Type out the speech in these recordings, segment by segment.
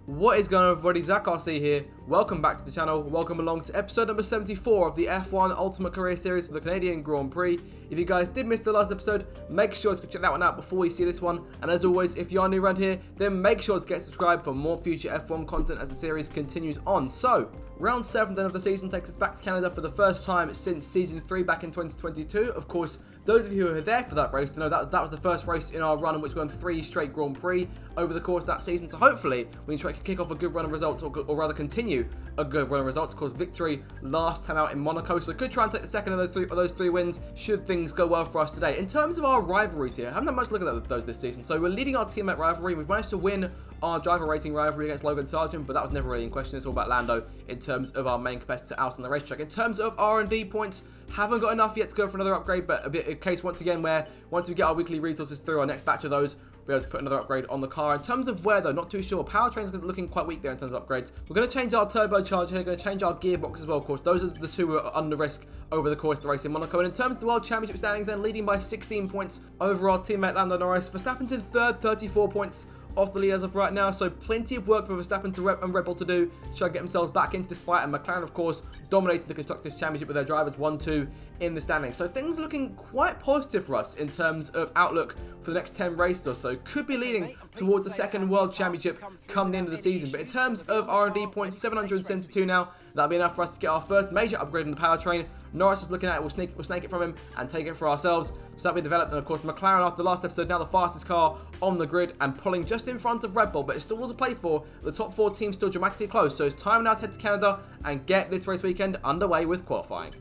What is going on, everybody? Zach RC here. Welcome back to the channel. Welcome along to episode number 74 of the F1 Ultimate Career Series for the Canadian Grand Prix. If you guys did miss the last episode, make sure to check that one out before you see this one. And as always, if you are new around here, then make sure to get subscribed for more future F1 content as the series continues on. So, round 7 then of the season takes us back to Canada for the first time since season 3 back in 2022. Of course, those of you who were there for that race know that was the first race in our run in which we won 3 straight Grand Prix over the course of that season. So hopefully we can try to kick off a good run of results, or rather continue a good run of results. Of course, victory last time out in Monaco, so could try and take the second of those three wins should things go well for us today. In terms of our rivalries here, I haven't had much look at those this season. So we're leading our teammate rivalry. We've managed to win our driver rating rivalry against Logan Sargent, but that was never really in question. It's all about Lando in terms of our main competitor out on the racetrack. In terms of R&D points, haven't got enough yet to go for another upgrade, but a case once again where once we get our weekly resources through our next batch of those, we'll be able to put another upgrade on the car. In terms of where though, not too sure. Powertrain's looking quite weak there in terms of upgrades. We're going to change our turbocharger here, going to change our gearbox as well, of course. Those are the two who are under risk over the course of the race in Monaco. And in terms of the World Championship standings then, leading by 16 points over our teammate Lando Norris. Verstappen's in third, 34 points off the lead as of right now, so plenty of work for Verstappen and Red Bull to do to try to get themselves back into this fight, and McLaren of course dominating the Constructors' Championship with their drivers 1-2 in the standings. So things looking quite positive for us in terms of outlook for the next 10 races or so. Could be leading towards the second World Championship come the end of the season. But in terms of R&D points, 772 now. That'll be enough for us to get our first major upgrade in the powertrain. Norris is looking at it, we'll snake it from him and take it for ourselves. So that'll be developed. And of course, McLaren after the last episode, now the fastest car on the grid and pulling just in front of Red Bull, but it's still all to play for. The top 4 teams still dramatically close. So it's time now to head to Canada and get this race weekend underway with qualifying.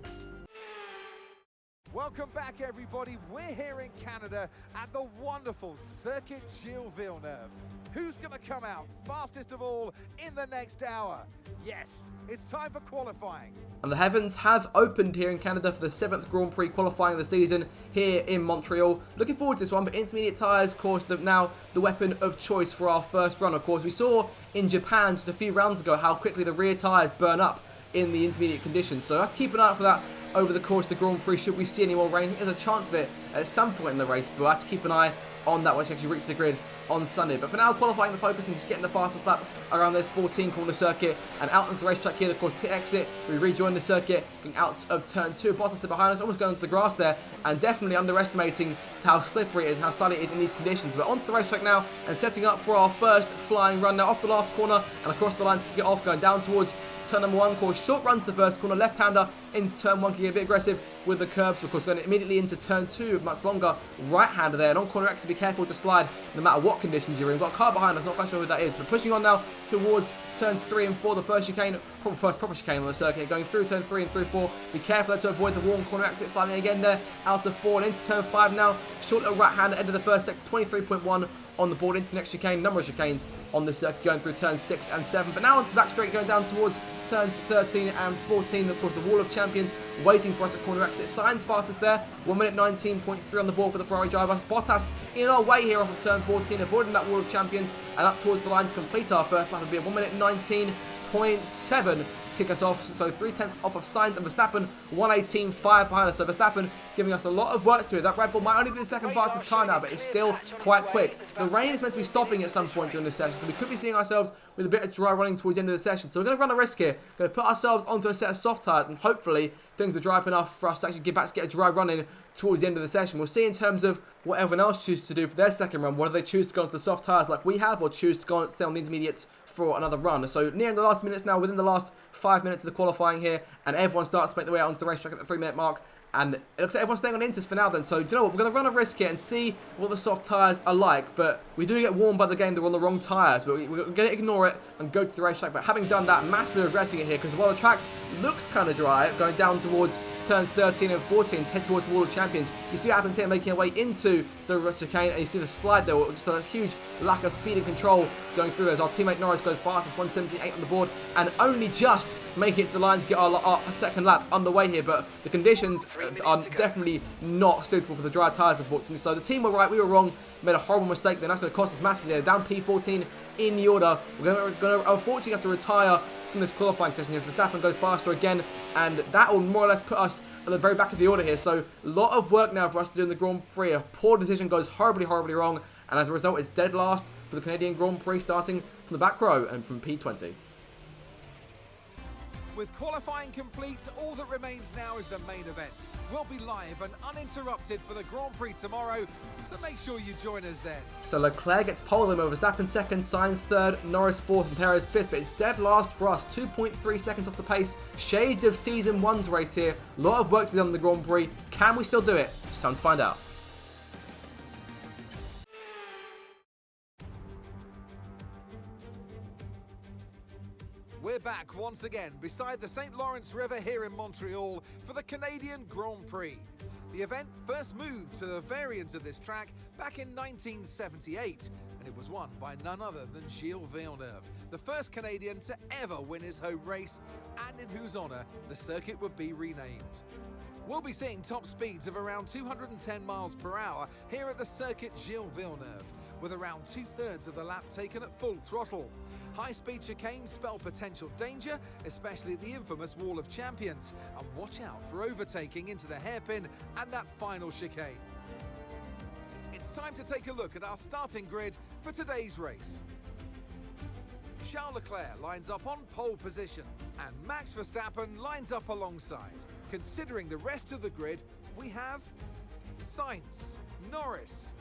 Welcome back, everybody. We're here in Canada at the wonderful Circuit Gilles Villeneuve. Who's going to come out fastest of all in the next hour? Yes, it's time for qualifying. And the heavens have opened here in Canada for the 7th Grand Prix qualifying of the season here in Montreal. Looking forward to this one, but intermediate tyres, of course, now the weapon of choice for our first run. Of course, we saw in Japan just a few rounds ago how quickly the rear tyres burn up in the intermediate conditions. So I have to keep an eye out for that over the course of the Grand Prix should we see any more rain. There's a chance of it at some point in the race, but I have to keep an eye on that once we actually reach the grid on Sunday. But for now, qualifying, the focus is just getting the fastest lap around this 14 corner circuit and out of the racetrack here. Of course, pit exit, we rejoin the circuit, getting out of turn 2. Bottas are behind us, almost going into the grass there, and definitely underestimating how slippery it is and how slippery it is in these conditions. We're onto the racetrack now and setting up for our first flying run now off the last corner and across the line to kick it off, going down towards turn number 1, course, short run to the first corner, left-hander into turn 1, can get a bit aggressive with the curbs, of course, going immediately into turn 2, much longer right-hander there, and on corner exit, be careful to slide no matter what conditions you're in. We've got a car behind us, not quite sure who that is, but pushing on now towards turns 3 and 4, the first chicane, first proper chicane on the circuit, going through turn 3 and through 4, be careful there to avoid the warm corner exit, sliding again there, out of 4 and into turn 5 now, short little right-hander, end of the first sector, 23.1 on the board, into the next chicane, number of chicanes on the circuit, going through turns 6 and 7, but now onto the back straight, going down towards turns 13 and 14, of course the Wall of Champions waiting for us at corner exit. Sainz fastest there, 1 minute 19.3 on the board for the Ferrari driver. Bottas in our way here off of turn 14, avoiding that Wall of Champions and up towards the line to complete our first lap. It'll be a 1 minute 19.7 kick us off, so 3/10 off of Sainz and Verstappen, 1:18.5 behind us. So Verstappen giving us a lot of work to do. That Red Bull might only be the second fastest car now, but it's still quite quick. The rain is meant to be stopping at some point during this session, so we could be seeing ourselves with a bit of dry running towards the end of the session. So we're going to run a risk here. Going to put ourselves onto a set of soft tyres, and hopefully things are dry up enough for us to actually get a dry run in towards the end of the session. We'll see in terms of what everyone else chooses to do for their second run. Whether they choose to go onto the soft tyres like we have, or choose to go and stay on the intermediates for another run. So near the last minutes now, within the last 5 minutes of the qualifying here, and everyone starts to make their way out onto the racetrack at the 3 minute mark. And it looks like everyone's staying on Inters for now then. So, do you know what? We're going to run a risk here and see what the soft tyres are like. But we do get warned by the game they're on the wrong tyres. But we're going to ignore it and go to the racetrack. But having done that, massively regretting it here. Because while the track looks kind of dry, going down towards turns 13 and 14 to head towards the Wall of Champions. You see what happens here, making our way into the chicane, and you see the slide there, just a huge lack of speed and control going through as our teammate Norris goes fastest, 1:78 on the board, and only just making it to the line to get our second lap underway here. But the conditions are definitely not suitable for the dry tyres, unfortunately. So the team were right, we were wrong, made a horrible mistake then. That's going to cost us massively there. Down P14 in the order. We're going to unfortunately have to retire from this qualifying session as Verstappen goes faster again, and that will more or less put us at the very back of the order here. So a lot of work now for us to do in the Grand Prix. A poor decision goes horribly, horribly wrong, and as a result, it's dead last for the Canadian Grand Prix, starting from the back row and from P20. With qualifying complete, all that remains now is the main event. We'll be live and uninterrupted for the Grand Prix tomorrow, so make sure you join us then. So Leclerc gets pole over Verstappen second, Sainz third, Norris fourth and Perez fifth, but it's dead last for us, 2.3 seconds off the pace. Shades of Season 1's race here. A lot of work to be done in the Grand Prix. Can we still do it? It's time to find out. We're back once again beside the St. Lawrence River here in Montreal for the Canadian Grand Prix. The event first moved to the variant of this track back in 1978, and it was won by none other than Gilles Villeneuve, the first Canadian to ever win his home race, and in whose honour the circuit would be renamed. We'll be seeing top speeds of around 210 miles per hour here at the circuit Gilles Villeneuve, with around 2/3 of the lap taken at full throttle. High-speed chicanes spell potential danger, especially the infamous Wall of Champions, and watch out for overtaking into the hairpin and that final chicane. It's time to take a look at our starting grid for today's race. Charles Leclerc lines up on pole position, and Max Verstappen lines up alongside. Considering the rest of the grid, we have Sainz, Norris,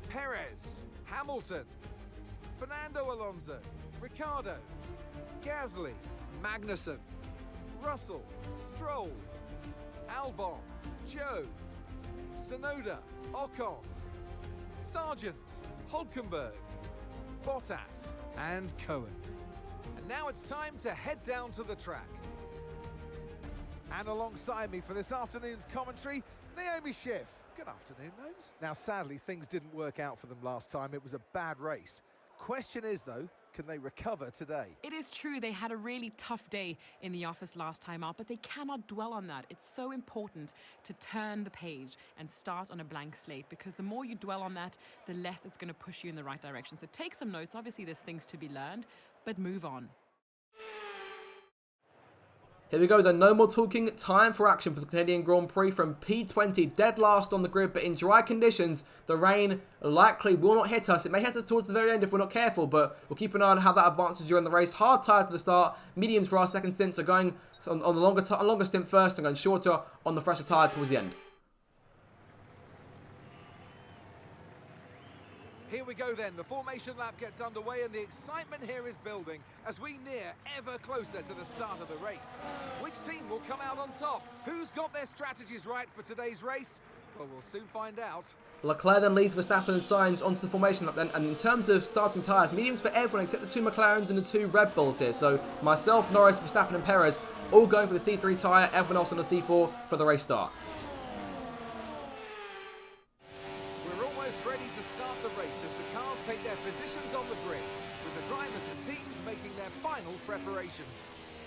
Perez, Hamilton, Fernando Alonso, Ricciardo, Gasly, Magnussen, Russell, Stroll, Albon, Joe, Tsunoda, Ocon, Sargent, Hülkenberg, Bottas and Cohen. And now it's time to head down to the track. And alongside me for this afternoon's commentary, Naomi Schiff. Good afternoon, Nose. Now sadly things didn't work out for them last time. It was a bad race. Question is though, can they recover today? It is true, they had a really tough day in the office last time out, but they cannot dwell on that. It's so important to turn the page and start on a blank slate, because the more you dwell on that, the less it's going to push you in the right direction. So take some notes. Obviously there's things to be learned, but move on. Here we go then, no more talking, time for action for the Canadian Grand Prix from P20, dead last on the grid, but in dry conditions, the rain likely will not hit us. It may hit us towards the very end if we're not careful, but we'll keep an eye on how that advances during the race. Hard tyres at the start, mediums for our second stint, so going on the longer stint first and going shorter on the fresher tyre towards the end. Here we go then, the formation lap gets underway and the excitement here is building as we near ever closer to the start of the race. Which team will come out on top? Who's got their strategies right for today's race? Well, we'll soon find out. Leclerc then leads Verstappen and Sainz onto the formation lap then, and in terms of starting tyres, mediums for everyone except the two McLarens and the two Red Bulls here. So myself, Norris, Verstappen and Perez all going for the C3 tyre, everyone else on the C4 for the race start. Ready to start the race as the cars take their positions on the grid, with the drivers and teams making their final preparations.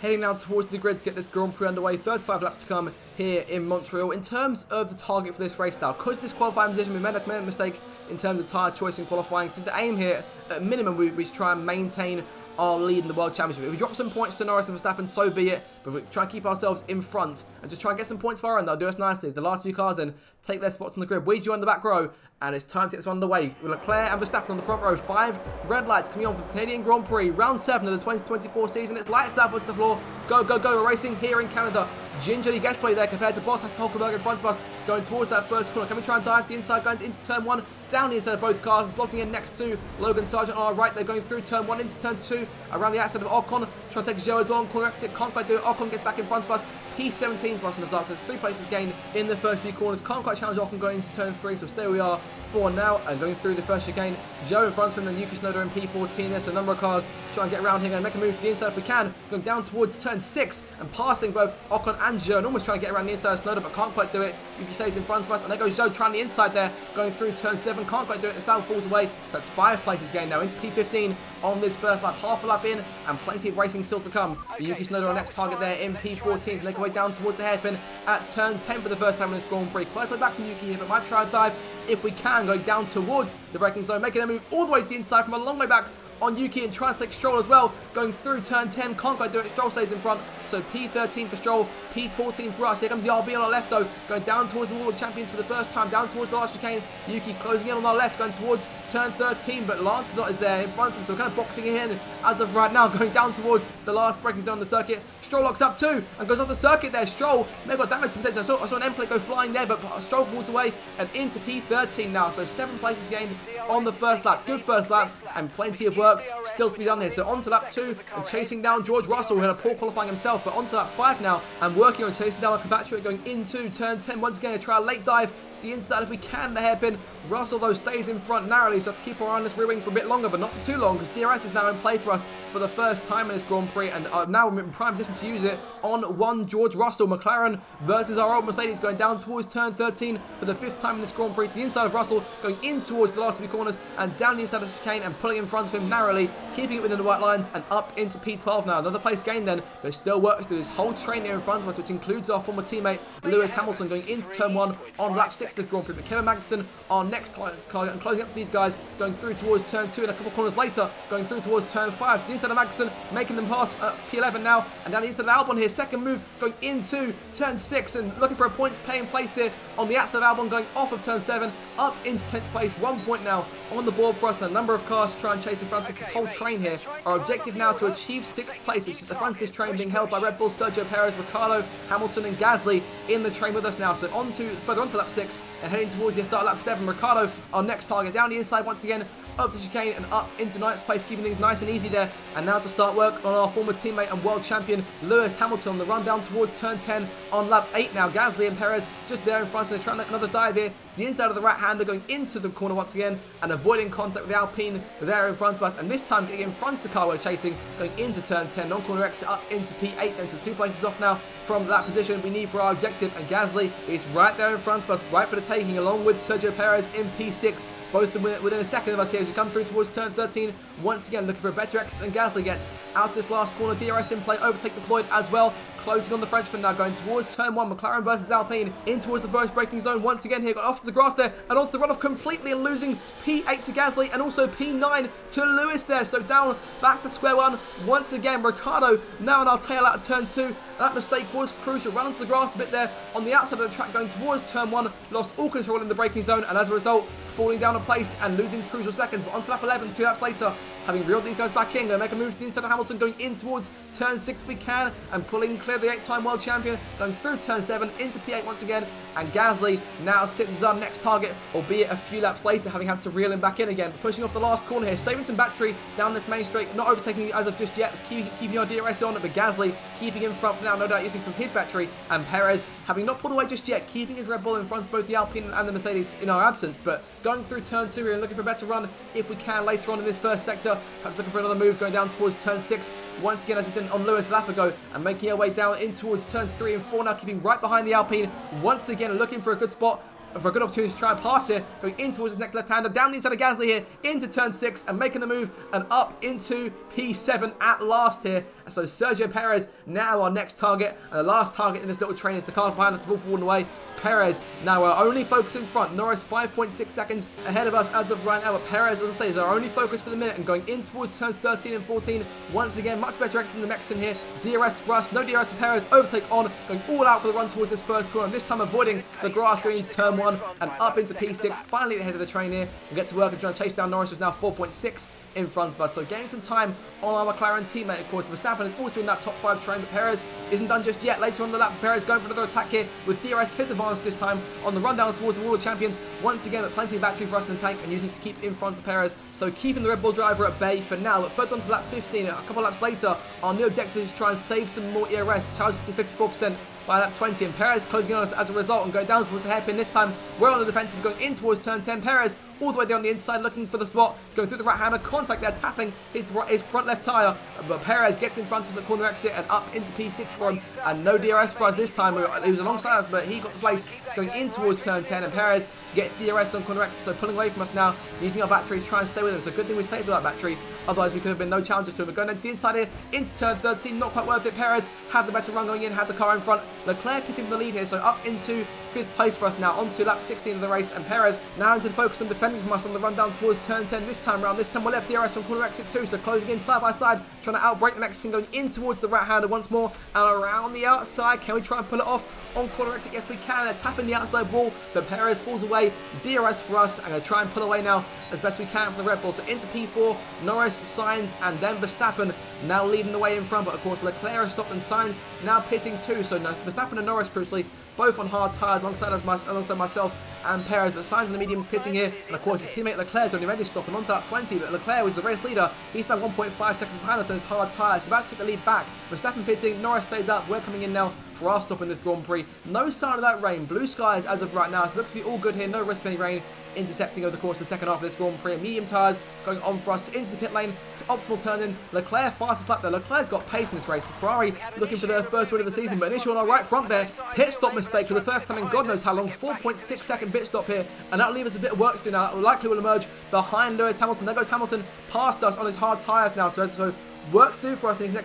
Heading now towards the grid to get this Grand Prix underway, 35 laps to come here in Montreal. In terms of the target for this race now, because this qualifying position, we made a mistake in terms of tyre choice in qualifying, so the aim here, at minimum, we should try and maintain our lead in the World Championship. If we drop some points to Norris and Verstappen, so be it, but we try and keep ourselves in front and just try and get some points for our own. That'll do us nicely. The last few cars in take their spots on the grid. We join the back row, and it's time to get this one underway. With Leclerc and Verstappen on the front row. 5 red lights coming on for the Canadian Grand Prix, round 7 of the 2024 season. It's lights out onto the floor. Go, go, go. We're racing here in Canada. Gingerly gets away there compared to Bottas and Hülkenberg in front of us, going towards that first corner. Can we try and dive to the inside, going into turn 1, down the inside of both cars, and slotting in next to Logan Sargent on our right. They're going through turn 1 into turn 2, around the outside of Ocon, trying to take Joe as well on corner exit. Can't quite do it. Ocon gets back in front of us. P17 for us from the start, so it's 3 places gained in the first few corners. Can't quite challenge Ocon going into turn 3, so stay where we are for now. And going through the first chicane, Joe in front of him and Yuki Tsunoda in P14 there, so a number of cars try and get around here and make a move to the inside if we can. Going down towards turn 6 and passing both Ocon and Joe, and almost trying to get around the inside of Tsunoda, but can't quite do it. Yuki stays in front of us, and there goes Joe trying the inside there, going through turn 7, can't quite do it. The sound falls away, so that's 5 places gained now into P15 on this first lap. Half a lap in, and plenty of racing still to come. Yuki Tsunoda, our next target there in P14, so make our way down towards the hairpin at turn 10 for the first time in this Grand Prix. Quite a back from Yuki here, but might try a dive if we can, going down towards the braking zone, making a move all the way to the inside from a long way back on Yuki and trying to take Stroll as well. Going through turn 10, can't quite do it. Stroll stays in front. So P13 for Stroll, P14 for us. Here comes the RB on our left though, going down towards the World Champions for the first time, down towards the last chicane. Yuki closing in on our left, going towards turn 13, but Lancelot is there in front of him, so kind of boxing in as of right now, going down towards the last braking zone on the circuit. Stroll locks up too and goes off the circuit there. Stroll may have got damage to potential. I saw an end plate go flying there, but Stroll falls away and into P13 now. So 7 places gained on the first lap. Good first lap and plenty of work still to be done here. So on to lap 2 and chasing down George Russell, who had a poor qualifying himself, but on to lap 5 now and working on chasing down our compatriot going into turn 10. Once again, a try a late dive to the inside if we can. The hairpin. Russell though stays in front narrowly, so have to keep our eye on this rear wing for a bit longer, but not for too long, because DRS is now in play for us for the first time in this Grand Prix, and now we're in prime position to use it on one George Russell. McLaren versus our old Mercedes, going down towards turn 13 for the 5th time in this Grand Prix, to the inside of Russell, going in towards the last few corners and down the inside of the chicane and pulling in front of him narrowly, keeping it within the white lines and up into P12 now. Another place gained then, but still work to do this whole train here in front of us, which includes our former teammate Lewis Hamilton going into turn 1 on lap 6 this Grand Prix. But Kevin Magnussen, our next target, and closing up to these guys, going through towards turn 2 and a couple corners later, going through towards turn 5. To the inside of Magnussen, making them pass P11 now, and down the inside of Albon here. Second move going into turn 6 and looking for a points pay in place here on the outside of Albon, going off of turn 7 up into 10th place. 1 point now on the board for us, and a number of cars to try and chase in front of us this whole train here. Our objective now to achieve 6th place, which is at the front of this train being held by Red Bull, Sergio Perez, Ricciardo, Hamilton and Gasly in the train with us now. So further on to lap 6 and heading towards the start of lap 7. Ricciardo, our next target, down the inside once again, up the chicane and up into 9th place, keeping things nice and easy there. And now to start work on our former teammate and world champion Lewis Hamilton on the run down towards turn 10 on lap 8 now. Gasly and Perez just there in front, so they're trying to make another dive here. The inside of the right hander, going into the corner once again and avoiding contact with the Alpine there in front of us, and this time getting in front of the car we're chasing, going into turn 10, non-corner exit up into P8 then, so 2 places off now from that position we need for our objective, and Gasly is right there in front of us, right for the taking, along with Sergio Perez in P6. Both of them within a second of us here as we come through towards turn 13. Once again, looking for a better exit than Gasly gets. Out this last corner, DRS in play, overtake deployed as well. Closing on the Frenchman now, going towards turn 1. McLaren versus Alpine in towards the first braking zone. Once again here, got off to the grass there and onto the runoff completely, and losing P8 to Gasly and also P9 to Lewis there. So down back to square one once again. Ricciardo now on our tail out of turn 2. That mistake was crucial. Ran onto the grass a bit there on the outside of the track going towards turn 1. Lost all control in the braking zone, and as a result, falling down a place and losing crucial seconds. But onto lap 11, 2 laps later, having reeled these guys back in, going to make a move to the inside of Hamilton, going in towards turn 6 if we can, and pulling clear the 8-time world champion, going through turn 7 into P8 once again. And Gasly now sits as our next target, albeit a few laps later, having had to reel him back in again. Pushing off the last corner here, saving some battery down this main straight, not overtaking as of just yet, keeping our DRS on, but Gasly keeping in front for now, no doubt using some of his battery, and Perez having not pulled away just yet, keeping his Red Bull in front of both the Alpine and the Mercedes in our absence, but going through turn 2 here and looking for a better run if we can later on in this first sector. Perhaps looking for another move going down towards turn 6 once again as we did on Lewis a lap ago, and making our way down in towards turns 3 and 4 now, keeping right behind the Alpine once again, looking for a good spot, for a good opportunity to try and pass here, going in towards his next left-hander, down the inside of Gasly here, into turn 6, and making the move, and up into P7 at last here. And so Sergio Perez now our next target, and the last target in this little train is the cars behind us all falling away. Perez now our only focus in front. Norris 5.6 seconds ahead of us as of right now, but Perez, as I say, is our only focus for the minute, and going in towards turns 13 and 14. Once again, much better exit than the Mexican here. DRS for us, no DRS for Perez, overtake on, going all out for the run towards this first corner, and this time avoiding the grass, going into turn 1 and up into P6, finally ahead of the train here. We'll get to work and try and chase down Norris, who's now 4.6 in front of us. So getting some time on our McLaren teammate, of course. Verstappen is also in that top 5 train, but Perez isn't done just yet. Later on the lap, Perez going for another attack here with DRS to his advantage this time on the run down towards the World Champions. Once again, with plenty of battery for us in the tank and using it to keep in front of Perez. So keeping the Red Bull driver at bay for now. But further on to lap 15, a couple of laps later, our new objective is to try and save some more ERS, charge it to 54% by lap 20, and Perez closing in on us as a result and going down towards the hairpin. This time we're on the defensive, going in towards turn 10. Perez all the way down the inside looking for the spot, going through the right hander, contact there, tapping his front left tyre, but Perez gets in front of us at corner exit and up into P6 for him, and no DRS for us this time. He was alongside us, but he got the place going in towards turn 10, and Perez gets DRS on corner exit, so pulling away from us now, using our battery to try and stay with him. So good thing we saved that battery, otherwise we could have been no challenges to him. But going into the inside here, into turn 13, not quite worth it. Perez had the better run going in, had the car in front. Leclerc hitting the lead here, so up into 5th place for us now, onto lap 16 of the race, and Perez now into the focus on defending from us on the run down towards turn 10 this time round. This time we're left DRS on corner exit 2, so closing in side by side, trying to outbrake the Mexican, going in towards the right-hander once more, and around the outside. Can we try and pull it off on corner exit? Yes, we can. They're tapping the outside wall, but Perez falls away. DRS for us. I'm going to try and pull away now as best we can for the Red Bull. So into P4, Norris, Sainz, and then Verstappen now leading the way in front. But of course, Leclerc has stopped and Sainz now pitting too. So Verstappen and Norris, crucially, both on hard tyres alongside myself and Perez, but Sainz on the mediums pitting here, and of course his teammate Leclerc's only ready to stop and onto lap 20, but Leclerc was the race leader. He's now 1.5 seconds behind us on his hard tyres. He's about to take the lead back. Verstappen pitting, Norris stays up. We're coming in now for our stop in this Grand Prix. No sign of that rain. Blue skies as of right now. It looks to be all good here. No risk of any rain intercepting over the course of the second half of this Grand Prix. Medium tyres going on for us into the pit lane. Optimal turn in. Leclerc fastest lap there. Leclerc's got pace in this race. Ferrari looking for their first win of the season, but initial on our right front there. Pit stop mistake for the first time in God knows how long. 4.6 second pit stop here, and that'll leave us a bit of work to do now. That likely will emerge behind Lewis Hamilton. There goes Hamilton past us on his hard tyres now, so work to do for us in these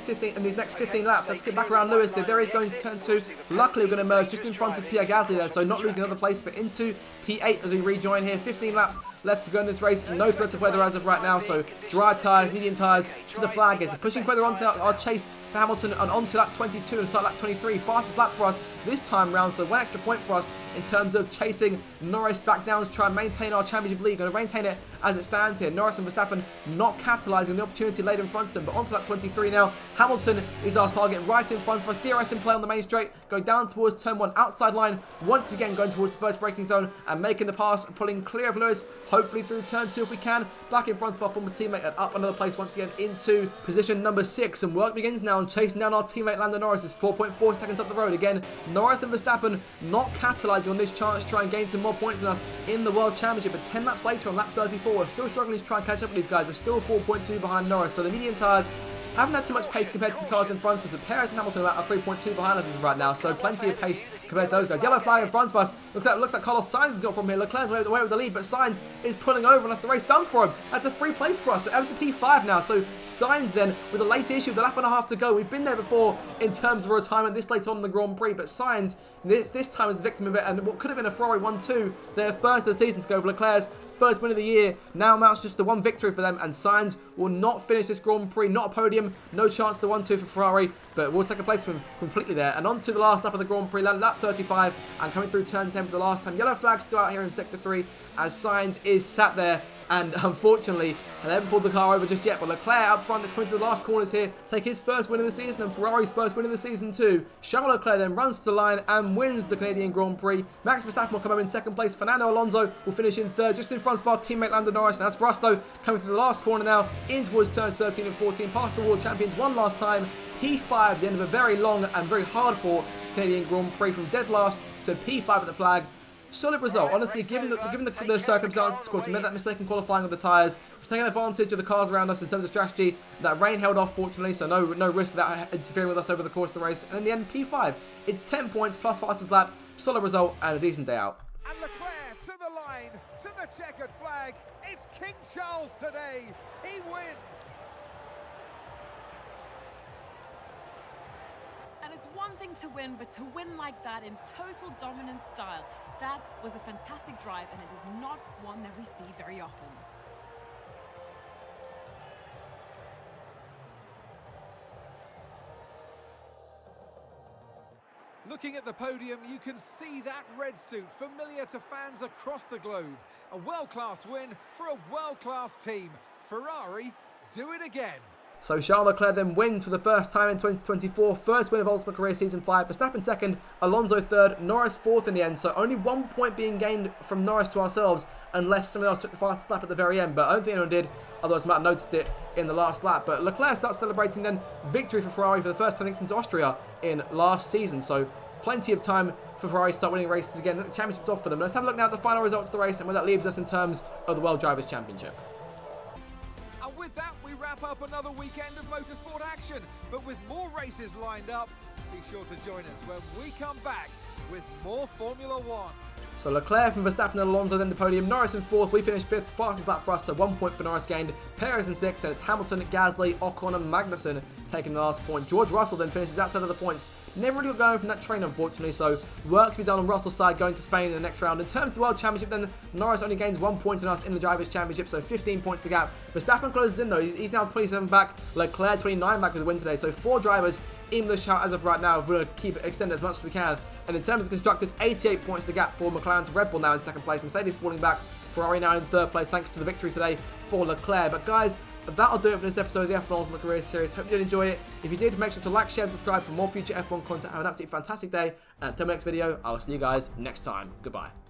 next 15 laps. Let's get back around Lewis. There is going to turn 2. Luckily, we're going to emerge just in front of Pierre Gasly there, so not losing another place, but into P8 as we rejoin here. 15 laps left to go in this race. No threat of weather as of right now, so dry tyres, medium tyres to the flag. It's pushing further onto our chase for Hamilton and onto lap 22 and start lap 23. Fastest lap for us this time round, so 1 extra point for us in terms of chasing Norris back down to try and maintain our championship lead. Going to maintain it as it stands here. Norris and Verstappen not capitalising on the opportunity laid in front of them, but onto lap 23 now. Hamilton is our target right in front of us. DRS in play on the main straight, going down towards turn 1 outside line, once again going towards the first braking zone and making the pass, pulling clear of Lewis, hopefully through turn 2 if we can, back in front of our former teammate and up another place once again into position number 6, and work begins now chasing down our teammate Lando Norris. Is 4.4 seconds up the road. Again, Norris and Verstappen not capitalising on this chance to try and gain some more points than us in the World Championship, but 10 laps later on lap 34, we're still struggling to try and catch up with these guys. We're still 4.2 behind Norris, so the medium tyres haven't had too much pace compared to the cars in front of us. So Perez and Hamilton are 3.2 behind us as of right now, so plenty of pace compared to those guys. Yellow flag in front of us. Looks like Carlos Sainz has got from here. Leclerc's away with the lead, but Sainz is pulling over and that's the race done for him. That's a free place for us, so out to P5 now. So Sainz then, with a late issue, with a lap and a half to go. We've been there before in terms of retirement this late on in the Grand Prix, but Sainz this time is the victim of it, and what could have been a Ferrari 1-2, their first of the season to go over Leclerc's first win of the year, now amounts just to 1 victory for them, and Sainz will not finish this Grand Prix. Not a podium, no chance of the 1-2 for Ferrari, but we'll take a place from him completely there. And on to the last lap of the Grand Prix, lap 35, and coming through turn 10 for the last time. Yellow flag still out here in sector 3, as Sainz is sat there, and unfortunately, they haven't pulled the car over just yet, but Leclerc up front is coming to the last corners here to take his first win of the season, and Ferrari's first win of the season too. Charles Leclerc then runs to the line and wins the Canadian Grand Prix. Max Verstappen will come home in second place. Fernando Alonso will finish in third, just in front of our teammate Lando Norris. And as for us though, coming through the last corner now, in towards turns 13 and 14, past the world champions one last time. P5, the end of a very long and very hard fought Canadian Grand Prix, from dead last to P5 at the flag. Solid result, honestly, given the circumstances. Of course, we made that mistake in qualifying with the tyres. We've taken advantage of the cars around us in terms of strategy. That rain held off, fortunately, so no risk of that interfering with us over the course of the race. And in the end, P5. It's 10 points plus fastest lap. Solid result and a decent day out. And Leclerc to the line, to the checkered flag. It's King Charles today. He wins. And it's one thing to win, but to win like that in total dominant style, that was a fantastic drive, and it is not one that we see very often. Looking at the podium, you can see that red suit, familiar to fans across the globe. A world-class win for a world-class team. Ferrari, do it again. So Charles Leclerc then wins for the first time in 2024. First win of Ultimate Career Season 5. Verstappen second, Alonso third, Norris fourth in the end. So only 1 point being gained from Norris to ourselves, unless someone else took the fastest lap at the very end. But I don't think anyone did, otherwise I might have noticed it in the last lap. But Leclerc starts celebrating then victory for Ferrari for the first time, I think, since Austria in last season. So plenty of time for Ferrari to start winning races again. The championship's off for them. Let's have a look now at the final results of the race and where that leaves us in terms of the World Drivers' Championship. And with that, we wrap up another weekend of motorsport action. But with more races lined up, be sure to join us when we come back with more Formula One. So Leclerc from Verstappen and Alonso then the podium. Norris in 4th. We finished 5th. Fastest lap for us, so 1 point for Norris gained. Perez in 6th. Then it's Hamilton, Gasly, Ocon and Magnussen taking the last point. George Russell then finishes outside of the points. Never really got going from that train, unfortunately, so work to be done on Russell's side going to Spain in the next round. In terms of the World Championship, then Norris only gains 1 point on us in the Drivers' Championship, so 15 points the gap. Verstappen closes in though. He's now 27 back. Leclerc 29 back with a win today, so 4 drivers in the shout as of right now. We're going to keep it extended as much as we can. And in terms of the constructors, 88 points the gap for McLaren to Red Bull now in 2nd place. Mercedes falling back. Ferrari now in 3rd place thanks to the victory today for Leclerc. But guys, that'll do it for this episode of the F1 Ultimate Career Series. Hope you did enjoy it. If you did, make sure to like, share and subscribe for more future F1 content. Have an absolutely fantastic day. And until my next video, I'll see you guys next time. Goodbye.